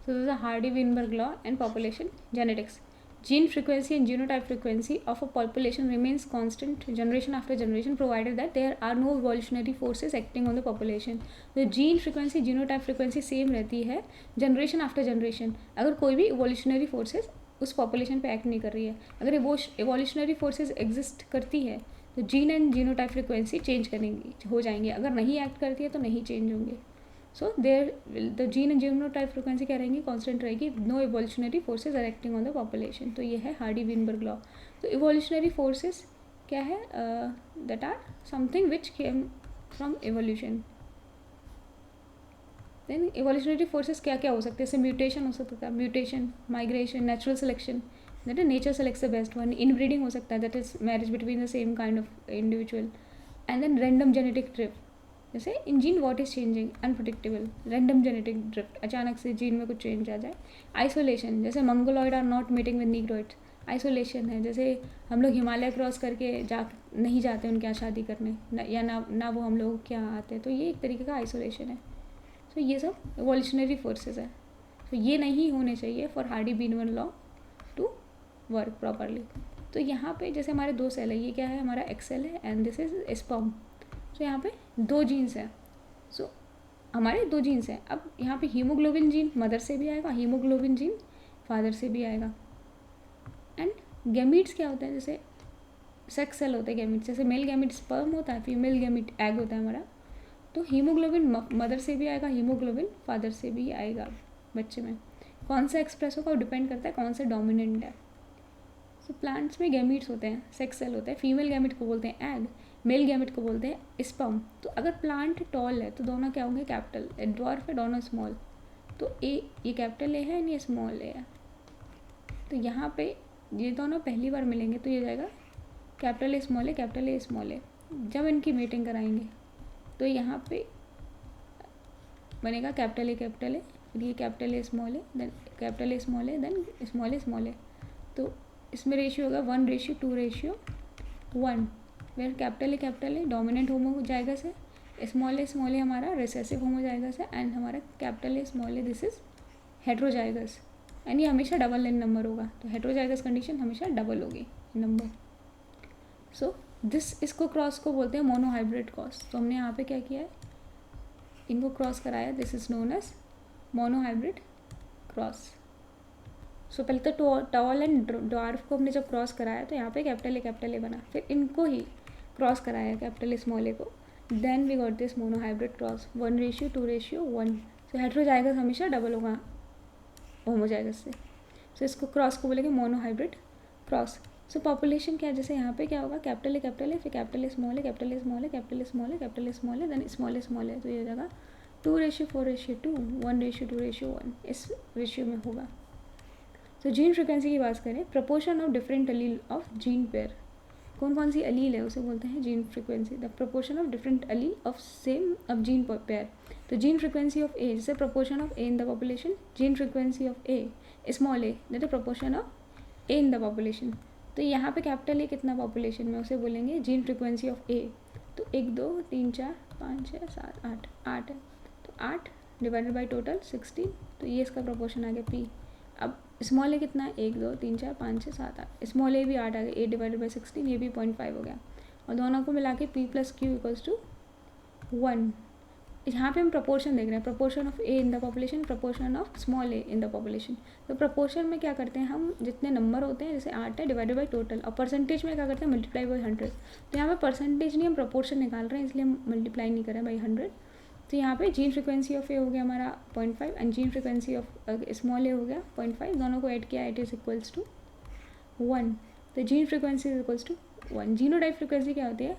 So this is a Hardy-Weinberg law and population genetics. Gene frequency and genotype frequency of a population remains constant generation after generation provided that there are no evolutionary forces acting on the population. तो gene frequency genotype frequency same रहती है generation after generation, अगर कोई भी evolutionary forces उस population पे act नहीं कर रही है. अगर इवोल्यूशनरी फोर्सेस एग्जिस्ट करती है तो gene and genotype frequency change करेंगी, हो जाएंगी. अगर नहीं एक्ट करती है तो नहीं चेंज होंगे. So there the gene and genotype frequency क्या रहेंगी, कांस्टेंट रहेगी. No evolutionary forces are acting on the population. तो ये है हार्डी-विनबर्ग लॉ. तो इवोल्यूशनरी फोर्सेस क्या है, that are something which came from evolution. Then evolutionary forces क्या क्या हो सकते हैं, जैसे म्यूटेशन हो सकता है, mutation, migration, natural selection, that is nature selects the best one. Inbreeding हो सकता है, that is marriage between the same kind of individual. And then random genetic drift, जैसे in gene what is changing, unpredictable, random genetic drift, अचानक से gene में कुछ change आ जाए. Isolation, जैसे Mongoloid are not meeting with Negroids, isolation है. जैसे हम लोग हिमालय क्रॉस करके नहीं जाते उनके यहाँ शादी करने, या ना वो हम लोग के यहाँ आते, तो ये एक तरीके का आइसोलेशन है. तो ये सब इवोल्यूशनरी फोर्सेस है. तो ये नहीं होने चाहिए for Hardy Weinberg law to work properly. तो यहाँ पे जैसे हमारे दो सेल है, ये क्या है हमारा एक्सेल है एंड दिस इज स्पर्म. तो यहाँ पे दो जीन्स हैं. सो हमारे दो जीन्स हैं. अब यहाँ पे हीमोग्लोबिन जीन मदर से भी आएगा, हीमोग्लोबिन जीन फादर से भी आएगा. एंड गैमीट्स क्या होते हैं, जैसे सेक्स सेल होते हैं गैमीट्स, जैसे मेल गैमीट स्पर्म होता है, फीमेल गैमीट एग होता है हमारा. तो हीमोग्लोबिन मदर से भी आएगा, हीमोग्लोबिन फादर से भी आएगा बच्चे में. कौन सा एक्सप्रेस होगा वो डिपेंड करता है कौन सा डोमिनेंट है. सो प्लांट्स में गैमीट्स होते हैं, सेक्स सेल होते हैं. फीमेल गैमीट को बोलते हैं एग, मेल गैमेट को बोलते हैं स्पर्म. तो अगर प्लांट टॉल है तो दोनों क्या होंगे, कैपिटल. ड्वार्फ है दोनों स्मॉल. तो ये कैपिटल ए है एंड ये स्मॉल ए है. तो यहाँ पे ये दोनों पहली बार मिलेंगे तो ये जाएगा capital A small A, capital A small A. जब इनकी मीटिंग कराएंगे तो यहाँ पे बनेगा कैपिटल ए, फिर ये capital A small A, then capital A small A, then small A. तो इसमें रेशियो होगा 1:2:1, where capital A dominant homozygous है, स्मॉल ए हमारा रिसेसिव होमोजाइगस है, एंड हमारा capital A small A this is heterozygous. And ये हमेशा double in number होगा. तो हेट्रोजाइगस कंडीशन हमेशा डबल होगी नंबर. सो इसको क्रॉस को बोलते हैं मोनोहाइब्रिड क्रॉस. तो हमने यहाँ पे क्या किया है, इनको क्रॉस कराया. This is known as monohybrid cross. So पहले तो टॉल एंड ड्वार्फ को हमने जब क्रॉस कराया तो यहाँ पे कैपिटल ए बना. फिर इनको ही क्रॉस कराया कैपिटल ए स्मॉल ए को, then we got this monohybrid cross 1:2:1. So heterozygous हमेशा डबल होगा होमोजाइगस से. सो इसको क्रॉस को बोलेंगे मोनोहाइब्रिड क्रॉस. सो पॉपुलेशन क्या है, जैसे यहाँ पे क्या होगा, कैपिटल ए फिर capital A small A, capital A small A, capital A small A, capital A small A, then small A. तो ये हो जाएगा 2:4:2, 1:2:1 इस रेशियो में होगा. तो जीन फ्रिक्वेंसी की बात करें, proportion of different allele of gene pair. कौन सी अलील है उसे बोलते हैं gene frequency. The proportion of different allele of gene pair. तो जीन फ्रिक्वेंसी ऑफ ए, जैसे proportion of A in the population, gene frequency of A small A, that is proportion of A in the population. तो यहाँ पे capital A कितना population में, उसे बोलेंगे gene frequency of ए. तो 1 2 3 4 5 6 7 8 है. तो 8 डिवाइडेड बाई टोटल 16. तो ये इसका प्रपोर्शन आ गया पी. अब स्मॉल ए कितना है, 1 2 3 4 5 6 7 8. स्मॉल ए भी 8 आ गया, 8 डिवाइडेड बाई 16, ये भी 0.5 हो गया. और दोनों को मिला के P plus Q equals to 1. यहाँ पे हम प्रपोर्शन देख रहे हैं, proportion of A in the population, proportion of small A in the population. तो प्रपोर्शन में क्या करते हैं हम, जितने नंबर होते हैं, जैसे 8 है डिवाइडेड बाई टोटल, और परसेंटेज में क्या करते हैं, मल्टीप्लाई बाई 100. तो यहाँ पे परसेंटेज नहीं, हम प्रपोर्शन निकाल रहे हैं, इसलिए हम मल्टीप्लाई नहीं कर रहे हैं बाई 100. तो यहाँ पे जीन फ्रिक्वेंसी ऑफ ए हो गया हमारा 0.5 and gene frequency of small A हो गया 0.5. दोनों को ऐड किया, इट इज इक्वल्स टू 1. तो gene frequency is equals to 1. Genotype frequency क्या होती है,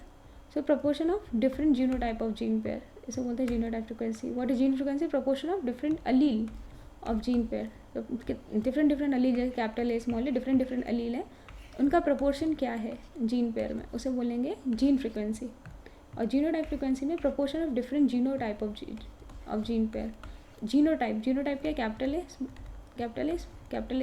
so proportion of different genotype of gene pair, इसे बोलते हैं genotype frequency. What is gene frequency, proportion of different allele of gene pair. तो different allele, जैसे capital A small A, different allele है, उनका प्रपोर्शन क्या है जीन पेयर में, उसे बोलेंगे जीन फ्रिक्वेंसी. और जीनोटाइप फ्रिक्वेंसी में proportion of different genotype of gene pair. Genotype क्या, capital A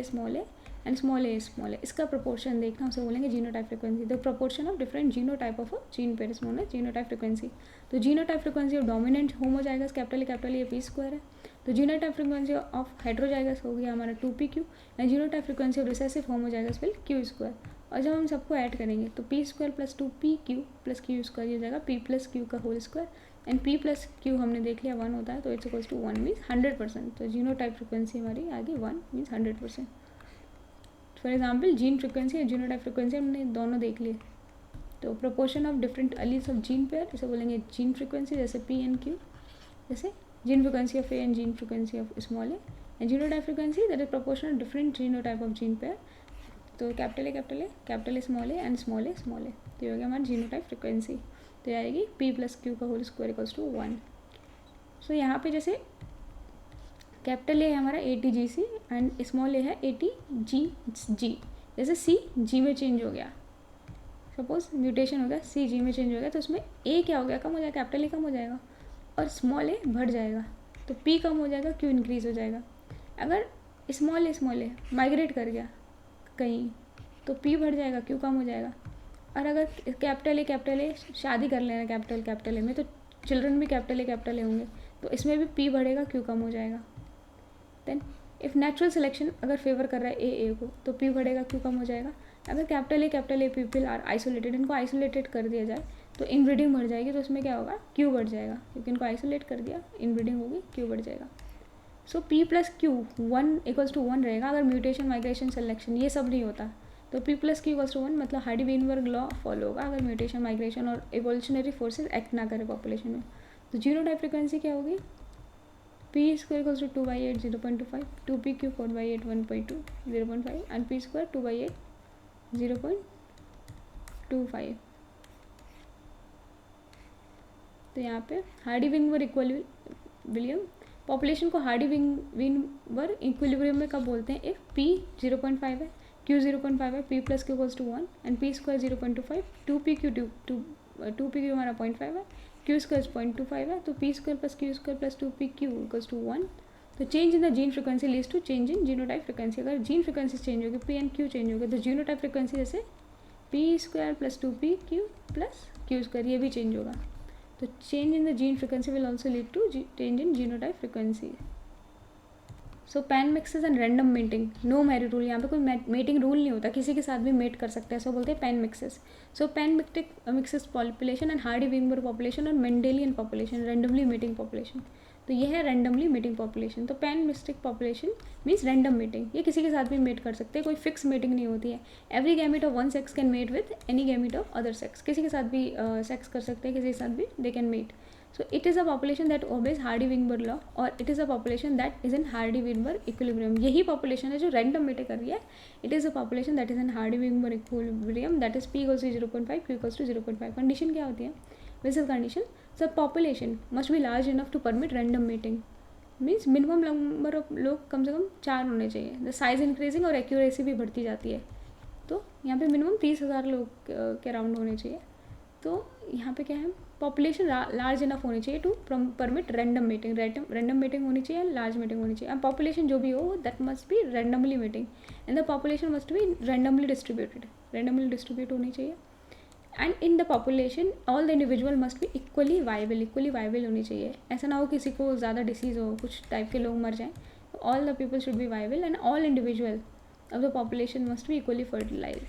small A and small A, इसका प्रपोर्शन देखना, उसे बोलेंगे genotype frequency. The proportion of different genotype of gene pair is known as genotype frequency. तो genotype frequency of dominant homozygous capital A P square है. तो genotype frequency of heterozygous हो गया हमारा 2pq and genotype frequency of recessive homozygous will q square. और जब हम सबको ऐड करेंगे तो p square plus 2pq plus q square ये हो जाएगा p प्लस q का whole square and p plus q हमने देख लिया 1 होता है, तो इट्स इक्वल्स टू 1 मीन्स 100%। तो जीनोटाइप फ्रीक्वेंसी हमारी आगे 1 means 100%। For example gene frequency और जीनोटाइप फ्रीक्वेंसी हमने दोनों देख लिए। तो proportion of different alleles of gene pair इसे बोलेंगे जीन फ्रीक्वेंसी, जैसे p एंड q, जैसे gene frequency of a and gene frequency of small a एंड genotype frequency that is proportion of different genotype of gene pair. तो capital A small A and small A. तो ये हो गया हमारा genotype frequency. तो ये आएगी p प्लस क्यू का होल स्क्वायर इक्वल्स टू 1। सो यहाँ पे जैसे कैपिटल ए है हमारा ATGC एंड स्मॉल ए है ATGG। जैसे C G में चेंज हो गया, सपोज म्यूटेशन हो गया, C G में चेंज हो गया, तो उसमें A क्या हो गया, कम हो जाएगा, कैपिटल ए कम हो जाएगा और स्मॉल ए बढ़ जाएगा। तो P कम हो जाएगा, Q इंक्रीज़ हो जाएगा। अगर स्मॉल ए माइग्रेट कर गया कहीं तो P बढ़ जाएगा, Q कम हो जाएगा। और अगर कैपिटल ए शादी कर लेना कैपिटल ए में, तो चिल्ड्रन भी कैपिटल ए होंगे, तो इसमें भी P बढ़ेगा, Q कम हो जाएगा। देन इफ़ नेचुरल सिलेक्शन अगर फेवर कर रहा है ए को, तो P बढ़ेगा, Q कम हो जाएगा। अगर capital A people are isolated, इनको आइसोलेटेड कर दिया जाए तो इनब्रीडिंग बढ़ जाएगी, तो उसमें क्या होगा, Q बढ़ जाएगा, क्योंकि इनको आइसोलेट कर दिया, इनब्रीडिंग होगी, Q बढ़ जाएगा। So P plus Q 1 equals to 1 रहेगा अगर म्यूटेशन, माइग्रेशन, सिलेक्शन ये सब नहीं होता। तो P plus Q equals to 1 मतलब हार्डी-वेइनबर्ग लॉ फॉलो होगा अगर म्यूटेशन, माइग्रेशन और एवोल्यूशनरी फोर्सेज एक्ट ना करे पॉपुलेशन में। तो जीनोटाइप फ्रीक्वेंसी क्या होगी, P square equals to 2/8 0.25, 2pq 4/8 1.2 0.5 and P square 2/8 0.25। तो यहाँ पे हार्डी-वेइनबर्ग इक्विलिब्रियम, पॉपुलेशन को हार्डी-वेइनबर्ग इक्विलिब्रियम में कब बोलते हैं, इफ़ P 0.5 है, Q 0.5 है, P plus Q equals to 1 and P square 0.25, 2pq हमारा 0.5 है, Q स्क्वायर 0.25 है, तो P square plus Q square plus 2pq equals to 1। तो change in the gene frequency leads to change in genotype frequency. अगर gene frequency change होगी, P and Q change होगी, तो genotype frequency जैसे P square plus 2pq plus Q square ये भी change होगा। तो change in the gene frequency will also lead to change in genotype frequency. So pan mixes and random mating, no married rule, यहाँ पे कोई mating rule नहीं होता, किसी के साथ भी मेट कर सकते हैं, सो बोलते हैं panmixis. So pan mixes population and Hardy Weinberg population और Mendelian population, randomly mating population. तो ये है रैंडमली मेटिंग पॉपुलेशन। तो pan mixed population means random mating, ये किसी के साथ भी मेट कर सकते हैं, कोई फिक्स मेटिंग नहीं होती है। Every gamete of one sex can mate with any gamete of other sex, किसी के साथ भी सेक्स कर सकते हैं, किसी के साथ भी they can mate. So it is a population that obeys Hardy-Weinberg law और it is a population that is in Hardy-Weinberg equilibrium। यही population है जो random मेटे कर रही है। It is a population that is in Hardy-Weinberg equilibrium, that is P equals to 0.5, Q equals to 0.5। condition क्या होती है, Wessel condition, so population must be large enough to permit random mating, means minimum number of लोग कम से कम 4 होने चाहिए। the size increasing और accuracy भी बढ़ती जाती है, तो यहाँ पे मिनिमम 30,000 लोग के अराउंड होने चाहिए। तो यहाँ पे क्या है, पॉपुलेशन लार्ज इनफ होनी चाहिए to permit random mating, random mating होनी चाहिए, लार्ज मेटिंग होनी चाहिए। अब पॉपुलेशन जो भी हो that must be randomly mating and the population must B randomly distribute होनी चाहिए। And in the population all the individual must be equally viable होनी चाहिए। ऐसा ना हो किसी को ज़्यादा डिसीज़ हो, कुछ टाइप के लोग मर जाएँ, तो all the people should be viable and all individual of the population must be equally fertilize,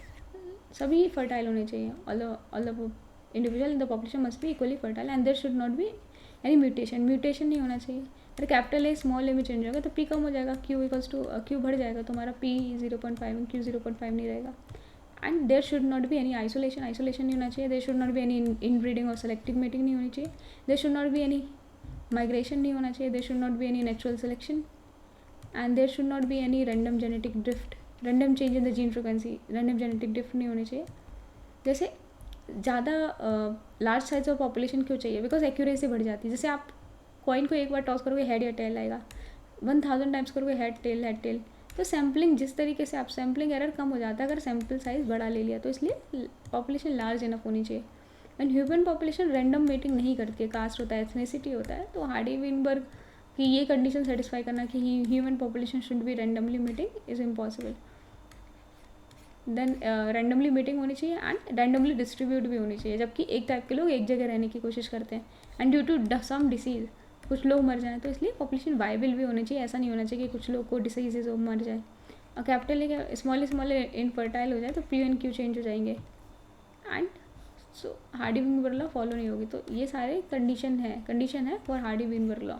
सभी फर्टाइल होने चाहिए। All the individual in the population must be equally fertile and there should not be any mutation नहीं होना चाहिए। अगर capital A small ए में change होगा तो P कम हो जाएगा, Q इक्वल्स टू Q बढ़ जाएगा, तो हमारा P 0.5 एंड Q 0.5 नहीं रहेगा। And there should not be any isolation नहीं होना चाहिए। There should not be any inbreeding और सेलेक्टिव मेटिंग नहीं होनी चाहिए। There should not be any migration नहीं होना चाहिए। There should not be any natural selection and there should not be any random genetic drift, random change in the gene frequency, random genetic drift नहीं होनी चाहिए। जैसे ज़्यादा large size of population क्यों चाहिए, बिकॉज एक्यूरेसी बढ़ जाती है। जैसे आप कॉइन को एक बार टॉस करोगे हेड या टेल आएगा, 1000 टाइम्स करोगे हेड टेल, तो सैम्पलिंग जिस तरीके से आप सैम्पलिंग एरर कम हो जाता है अगर सैम्पल साइज बड़ा ले लिया, तो इसलिए पॉपुलेशन लार्ज इनफ होनी चाहिए। And human population random mating नहीं करती है, कास्ट होता है, एथनिसिटी होता है। तो हार्डी-वेइनबर्ग की ये कंडीशन सेटिस्फाई करना कि human population should be randomly mating is impossible. Then randomly mating होनी चाहिए एंड रैंडमली डिस्ट्रीब्यूट भी होनी चाहिए, जबकि एक टाइप के लोग एक जगह रहने की कोशिश करते हैं and due to some disease कुछ लोग मर जाएँ, तो इसलिए पॉपुलेशन वाइबल भी होनी चाहिए, ऐसा नहीं होना चाहिए कि कुछ लोग को डिसीजेज हो मर जाए। और कैपिटल ए स्मॉल इनफर्टाइल हो जाए तो पी एंड क्यू चेंज हो जाएंगे, and so Hardy-Weinberg law follow नहीं होगी। तो ये सारे कंडीशन है for Hardy-Weinberg law.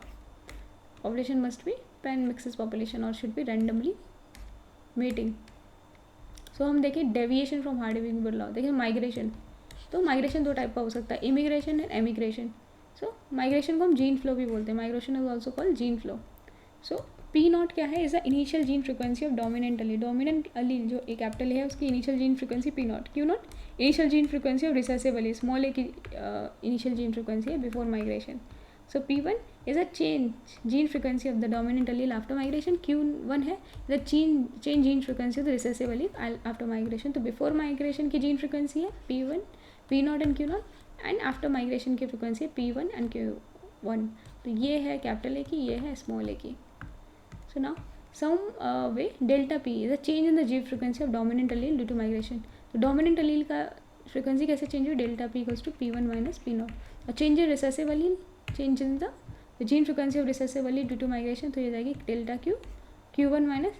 Population must B pan mixes population और शुड बी रैंडमली मेटिंग। सो हम देखें डेविएशन फ्रॉम हार्डी-वीनबर्ग लॉ। देखिए माइग्रेशन, तो माइग्रेशन दो टाइप का हो सकता है, immigration and emigration. So migration को हम जीन फ्लो भी बोलते हैं, migration is also called gene flow. So P not क्या है, is the initial gene frequency of dominant allele. Dominant allele जो एक कैपिटल है उसकी initial gene frequency p naught. Q naught initial gene frequency of recessive allele, small ए की initial gene frequency है before migration. So P1 is a change gene frequency of the dominant allele after migration. Q1 है the change gene frequency of the recessive allele after migration. तो before migration की gene frequency है P1, P0 and Q0, and after migration की frequency है P1 and Q1. तो ये है capital A की, ये है स्मॉल ए की. So now some way delta P is a change in the gene frequency of dominant allele due to migration. तो dominant allele का frequency कैसे change हुई, delta P equals to P1 minus P0. और change in recessive allele, change in the gene frequency of recessive allele due to migration, तो ये जाएगी delta Q, Q1 minus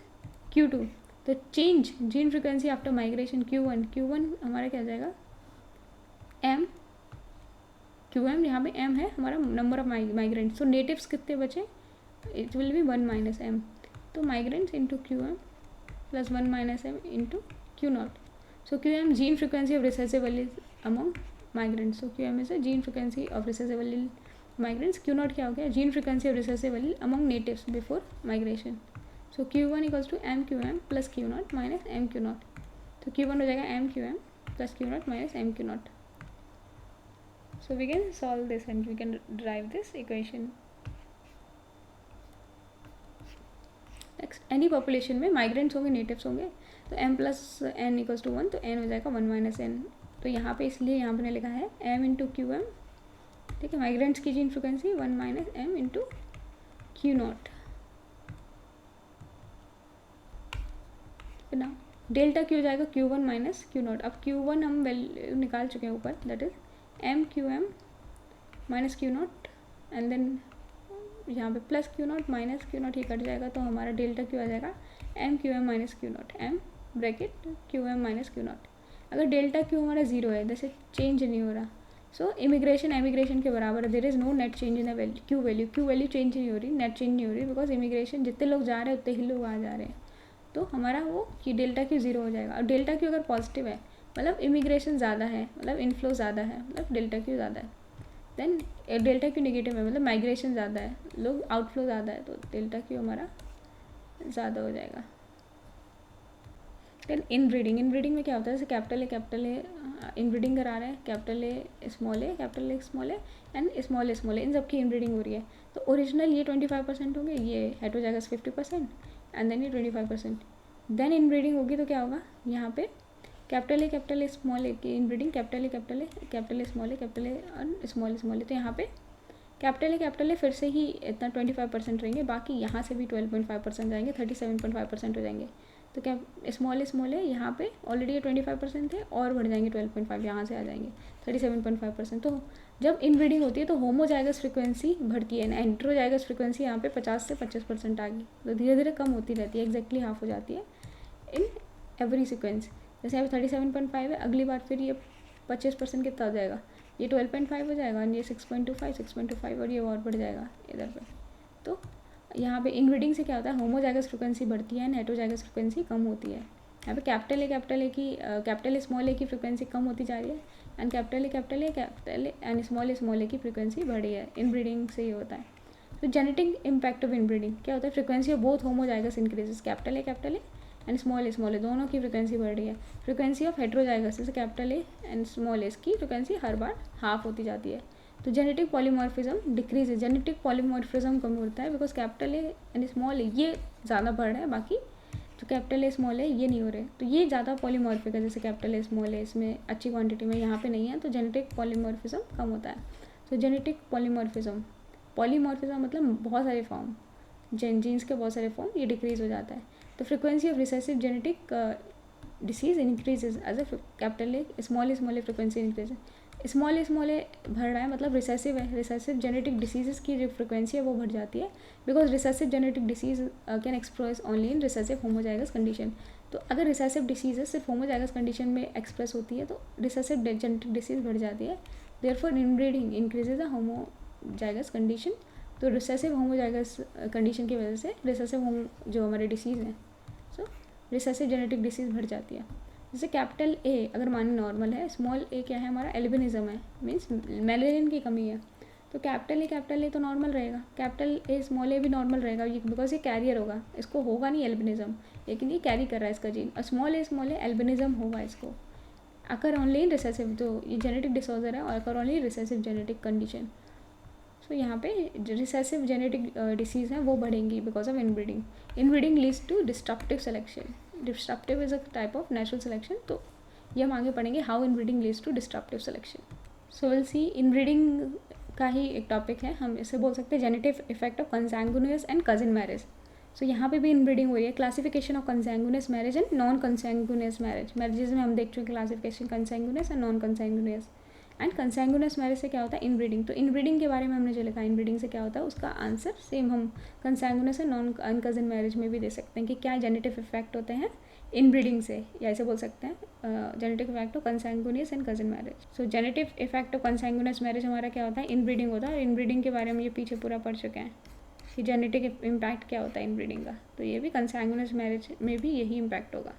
Q2. तो change gene frequency after migration Q1 हमारा क्या जाएगा M, QM, यहाँ पे M है हमारा नंबर ऑफ माइग्रेंट्स. तो नेटिव्स कितने बचे, it will be 1 minus M. तो migrants into QM plus 1 minus M into Q0. So QM gene frequency of recessive allele among migrants. So QM is a gene frequency of recessive allele migrants. Q0 क्या हो गया, gene frequency of recessive allele among natives before migration. So Q1 equals to MQM plus Q0 minus MQ0. तो Q1 हो जाएगा MQM plus Q0 minus MQ0. So we can solve this and we can derive this equation. Next, any population में migrants होंगे, natives होंगे, तो m plus n equals to 1, तो n हो जाएगा 1 माइनस n. तो यहाँ पे इसलिए यहाँ पे लिखा है m इंटू क्यू एम. ठीक है, माइग्रेंट्स की gene frequency 1 minus m into Q0. ना डेल्टा क्यू जाएगा Q1 माइनस Q0. अब Q1 हम वैल्यू निकाल चुके हैं ऊपर, that is MQM minus Q0 and then यहाँ पे प्लस Q0 माइनस Q0, ये कट जाएगा तो हमारा डेल्टा Q आ जाएगा MQM minus Q0, M bracket QM minus Q0. अगर डेल्टा Q हमारा 0 है, जैसे चेंज नहीं हो रहा, सो इमिग्रेशन एमिग्रेशन के बराबर है. There is no net change in the Q value change नहीं हो रही, नेट चेंज नहीं हो रही, बिकॉज इमिग्रेशन जितने लोग जा रहे हैं उतने ही लोग आ जा रहे हैं. तो हमारा वो कि डेल्टा Q 0 हो जाएगा. और डेल्टा Q अगर पॉजिटिव है मतलब इमिग्रेशन ज़्यादा है, मतलब इनफ्लो ज़्यादा है, मतलब डेल्टा Q ज़्यादा है. देन डेल्टा Q नेगेटिव है, मतलब माइग्रेशन ज़्यादा है, लोग आउटफ्लो ज़्यादा है, तो डेल्टा Q हमारा ज़्यादा हो जाएगा. देन इनब्रीडिंग में क्या होता है, जैसे कैपिटल ए इनब्रीडिंग करा रहे हैं, capital A small A and small A, इन सब की इनब्रीडिंग हो रही है. तो ओरिजिनल ये 25% होंगे, ये हेटेरोजाइगस 50% एंड देन ये 25%. देन इनब्रीडिंग होगी तो क्या होगा, यहाँ पे कैपिटल ए स्मॉल ए की इनब्रीडिंग, कैपिटल ए स्मॉल ए और स्मॉल ए. तो यहाँ पे कैपिटल ए फिर से ही इतना 25% रहेंगे, बाकी यहाँ से भी 12.5% जाएंगे, 37.5% हो जाएंगे. तो क्या स्मॉल ए यहाँ पे ऑलरेडी ये 25% थे और बढ़ जाएंगे 12.5, यहाँ से आ जाएंगे 37.5%. तो जब इनब्रीडिंग होती है तो होमोजाइगस फ्रिक्वेंसी बढ़ती है, हेटेरोजाइगस फ्रिक्वेंसी यहाँ पे 50 से 25% आ गई, तो धीरे धीरे कम होती रहती है, एग्जैक्टली हाफ हो जाती है इन एवरी सीक्वेंस. जैसे यहाँ पे 37.5 है, अगली बार फिर ये 25% कितना हो जाएगा, ये 12.5 हो जाएगा, और ये 6.25 और ये और बढ़ जाएगा इधर पे. तो यहाँ पे इनब्रीडिंग से क्या होता है, होमोजाइगस फ्रिक्वेंसी बढ़ती है एंड हेटेरोजाइगस फ्रिक्वेंसी कम होती है. यहाँ पे कैपिटल ए स्मॉल ए की फ्रिक्वेंसी कम होती जा रही है, and capital A and small ए की फ्रिक्वेंसी बढ़ी है. इनब्रीडिंग से ये होता है. तो जेनेटिक इम्पैक्ट ऑफ इनब्रीडिंग क्या होता है, frequency of both homozygous increases, capital A and small A दोनों की फ्रिक्वेंसी बढ़ रही है. फ्रिक्वेंसी ऑफ हेटेरोजाइगस जैसे कैपिटल ए एंड स्मॉल ए की फ्रिक्वेंसी हर बार हाफ होती जाती है. तो जेनेटिक पॉलीमॉर्फिज्म डिक्रीज है, जेनेटिक पॉलीमॉर्फिज्म कम होता है, because capital A and small A ये ज़्यादा बढ़ रहा है, बाकी जो कैपिटल ए स्मॉल है ये नहीं हो रहे. तो ये ज़्यादा पॉलीमॉर्फिक है, जैसे कैपिटल ए स्मॉल है इसमें अच्छी क्वांटिटी में, यहाँ पे नहीं है, तो जेनेटिक पॉलीमॉर्फिज्म कम होता है. तो जेनेटिक पॉलीमॉर्फिज्म मतलब बहुत सारे फॉर्म, जीन्स के बहुत सारे फॉर्म, ये डिक्रीज हो जाता है. तो frequency of recessive genetic disease increases as a capital A small A frequency increase. Small a बढ़ रहा है मतलब रिसेसिव है, रिसेसिव जेनेटिक डिसीज़ की जो फ्रिक्वेंसी है वो बढ़ जाती है, because recessive genetic disease can express only in recessive homozygous condition. तो अगर रिसेसिव डिसीज़ सिर्फ होमोजाइगस कंडीशन में एक्सप्रेस होती है तो रिसेसिव जेनेटिक डिसीज़ बढ़ जाती है, therefore inbreeding increases the homozygous condition. तो रिसेसिव होमोजाइगस कंडीशन की वजह से रिसेसिव होम जो हमारे डिसीज़ हैं, सो रिसेसिव जेनेटिक डिसीज़ बढ़ जाती है। जैसे कैपिटल ए अगर माने नॉर्मल है, स्मॉल ए क्या है हमारा एल्बिनिज्म है, मीन्स मेलेनिन की कमी है, तो कैपिटल ए तो नॉर्मल रहेगा, कैपिटल ए स्मॉल ए भी नॉर्मल रहेगा बिकॉज ये कैरियर होगा, इसको होगा नहीं एल्बिनिज्म, लेकिन ये कैरी कर रहा है इसका जीन, और स्मॉल ए एल्बिनिज्म होगा इसको, अकर ओनली इन रिसेसिव, जो ये जेनेटिक डिसऑर्डर है और occur only recessive genetic condition. So यहाँ पे रिसेसिव जेनेटिक डिसीज़ हैं वो बढ़ेंगी because of inbreeding. Inbreeding leads to disruptive selection, disruptive is a type of natural selection, तो ये हम आगे पढ़ेंगे how inbreeding leads to disruptive selection. So will see inbreeding का ही एक टॉपिक है, हम इसे बोल सकते हैं genetic effect of consanguineous and cousin marriage. So यहाँ पे भी इनब्रीडिंग हो रही है, classification of consanguineous marriage and non consanguineous marriage. Marriages में हम देख चुके हैं classification consanguineous and non consanguineous. And consanguineous marriage से क्या होता है इनब्रीडिंग, तो इनब्रीडिंग के बारे में हमने जो लिखा इनब्रीडिंग से क्या होता है उसका आंसर सेम हम कंसैंगुइनस एंड नॉन कजिन मैरिज में भी दे सकते हैं कि क्या जेनेटिव इफेक्ट होते हैं इनब्रीडिंग से, या ऐसे बोल सकते हैं genetic effect of consanguineous and cousin marriage. So genetic effect of consanguineous marriage हमारा क्या होता है इनब्रीडिंग होता है, और इनब्रीडिंग के बारे में ये पीछे पूरा पढ़ चुके हैं कि जेनेटिक इम्पैक्ट क्या होता है इनब्रीडिंग का, तो ये भी कंसैंगुइनस मैरिज में भी यही इम्पैक्ट होगा।